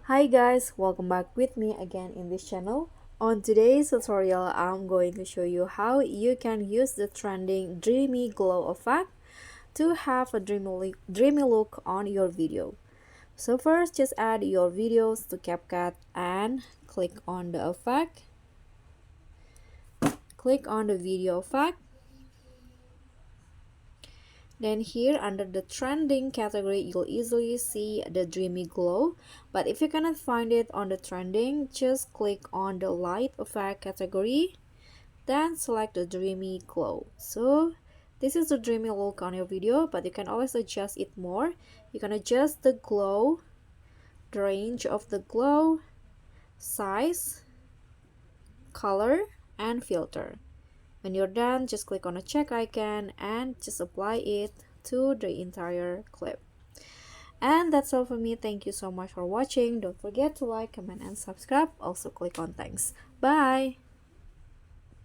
Hi guys, welcome back with me again in this channel. On today's tutorial, I'm going to show you how you can use the trending dreamy glow effect to have a dreamy look on your video. So first, just add your videos to CapCut and click on the effect. Click on the video effect. Then here under the trending category, you'll easily see the dreamy glow. But if you cannot find it on the trending, just click on the light effect category, then select the dreamy glow. So this is the dreamy look on your video, but you can always adjust it more. You can adjust the glow, the range of the glow, size, color, and filter. When you're done, just click on a check icon and just apply it to the entire clip. And that's all for me. Thank you so much for watching. Don't forget to like, comment, and subscribe. Also click on thanks. Bye!